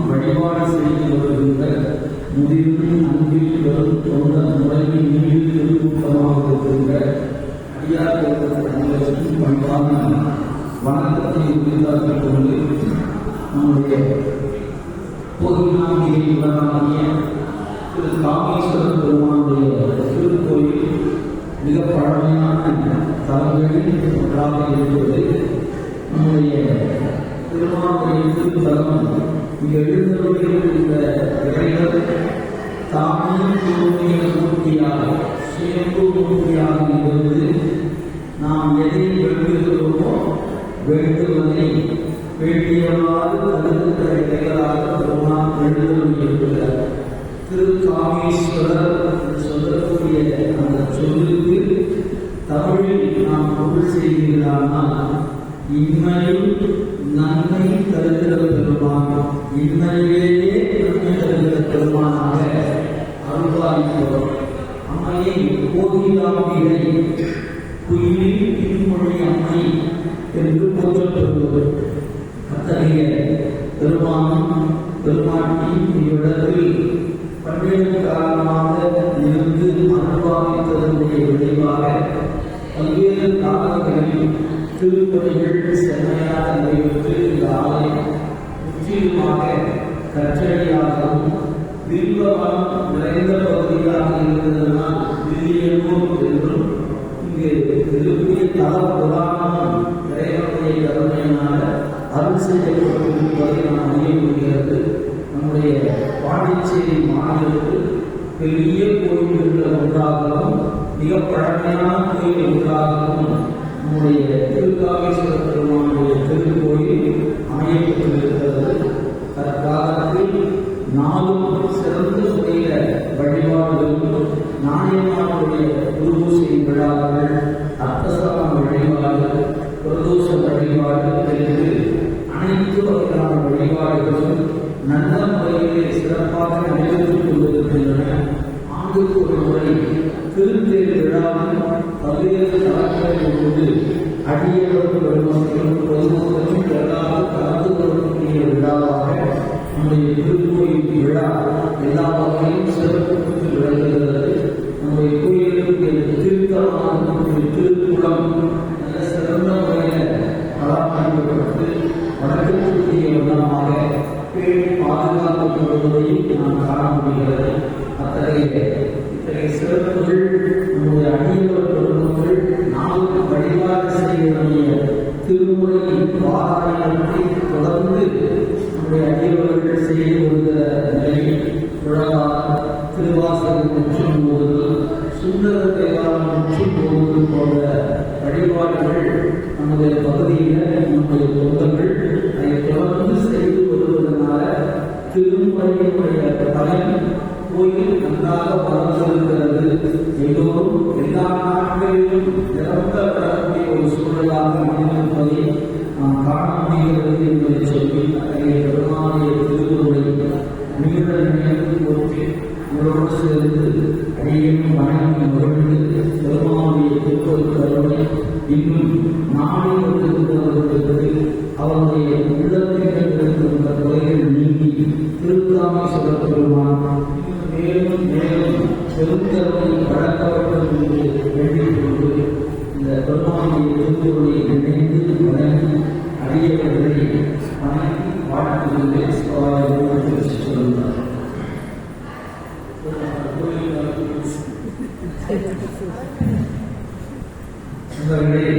வழிபாடு செய்து வருகின்ற முதிர்வு அன்பில் பெரும் தொண்ட முறையில் நீடில் திருக்கூட்டமாக இருக்கின்ற அடியார்களுக்கும் பண்பான வணக்கத்தை உரித்தாக்கிக் கொண்டு நம்முடைய பொதுநாமியை உடனாகிய திரு காமேஸ்வரர் பெருமானுடைய திருக்கோயில் மிக பழமையான தலங்களில் ஒன்றாக இருக்கிறது. நம்முடைய திருமாவுடைய திருத்தலம் இங்க எழுந்தருளியிருக்கின்ற இறைவர் தானே தூய்மைய மூர்த்தியாக சுயம்பு மூர்த்தியாக இருந்து நாம் எதை வேண்டுகிறோமோ வேண்டுவதை வேண்டியவாறு தகுந்த இறைவராக பெருமான் எழுந்தருளியிருக்கிறார். திரு காமேஸ்வரர் சொல்லக்கூடிய அந்த சொல்லுக்கு தமிழில் நாம் பொருள் செய்கிறானால் இன்மையில் நன்மை தருகிற பெருமான், இன்மையிலேயே நன்மை தருகிற பெருமானாக அருள்வாய்ப்பவர். அம்மையை கோகிலாம்பிகை குயிலில் பின்மொழி அம்மை என்று போற்றப்படுவது. அத்தகைய பெருமானும் பெருமாட்டி இவ்விடத்தில் பல்வேறு காரணமாக இருந்து அனுபவித்ததனுடைய விளைவாக பல்வேறு காலங்களில் திருப்பணிகள் செம்மையாக நிறைவேற்று இந்த ஆலயம் முற்றிலுமாக கற்றடியாகவும் வில்வம் நிறைந்த பகுதியாக இருந்ததனால் வில்லியனூர் என்றும் இங்கு திருப்பிய தல புராணம் இறைவனுடைய கருணையினால அருள் செய்யப்பட்டிருப்பதை நாம் அறிய முடிகிறது. நம்முடைய பாண்டிச்சேரி மாநிலத்தில் பெரிய கோயில்கள் ஒன்றாகவும் மிக பழமையான கோயில் ஒன்றாகவும் நம்முடைய திருக்காமேஸ்வர பெருமானுடைய திருக்கோயில் அமையப்பட்டிருக்கிறது. தற்காலத்தில் நாளும் சிறந்த முறையில வழிபாடுகளும் நாயன்மாருடைய குருபூசை விழாக்கள், அர்த்தசம வழிபாடு, பிரதோஷ வழிபாடு என்று அனைத்து வகையான வழிபாடுகளும் நல்ல முறையிலே சிறப்பாக நிறைவேற்றிக் கொண்டிருக்கின்றன. ஆண்டுக்கு ஒரு முறை திருத்தேர் விழாவில் பல்வேறு கலாச்சாரங்கள் கொண்டு அடியவர்கள் பெருமக்களும் பொதுமக்களும் எல்லாரும் கலந்து கொள்ளக்கூடிய விழாவாக நம்முடைய திருக்கோயில் விழா எல்லா வகையிலும் சிறப்பு விளங்குகிறது. நம்முடைய கோயிலுக்கு திருத்தலமான திருக்குளம் நல்ல சிறந்த முறையில் பராமரிக்கப்பட்டு வணக்கத்திற்குரிய விதமாக பேணி பாதுகாக்கப்படுவதையும் நாம் காண முடிகிறது. இத்தகைய சிறப்புகள் நம்முடைய அடியவர் பெருமக்கள் நாளுக்கு வழிபாடு செய்யக்கூடிய திருமுறை பாராயணத்தை தொடர்ந்து நம்முடைய அடியவர்கள் செய்து வருகிற நிலையில் விழாவாக திருவாசகம் முற்றும் போதுதல், சுந்தர தேவாரம் முற்றும் போவது போன்ற வழிபாடுகள் நம்முடைய பகுதியில் நம்முடைய தொண்டர்கள் அதை தொடர்ந்து செய்து வருவதனால திருமுறையினுடைய பலன் கோயில் நன்றாக வளர்ந்திருக்கிறது. எல்லோரும் எல்லா நாட்களிலும் நிரம்ப வரக்கூடிய ஒரு சூழலாக அமைந்திருப்பதை நாம் காண முடிகிறது என்பதை சொல்லி அத்தகைய பெருமானுடைய திருவுருளை மீள நினைவு போற்றி உங்களோடு சேர்ந்து அடியேனும் வணங்கி மகிழ்ந்து பெருமானுடைய திருப்பதி கருணை இன்னும் நாளை வருகிறது. அவருடைய உள்ளத்தில் இருக்கின்ற குறைகள் நீங்கி திருக்காமேஸ்வர பெருமான் மேலும் மேலும் பெருந்தரவை வழங்க வேண்டும் என்று வேண்டிக் கொண்டு இந்த பெருமானுடைய திருப்பொருளை நினைந்து வணங்கி அடியவர்களை வாழ்த்துகின்றேன். சொல்லுங்கள். நண்பர்களே,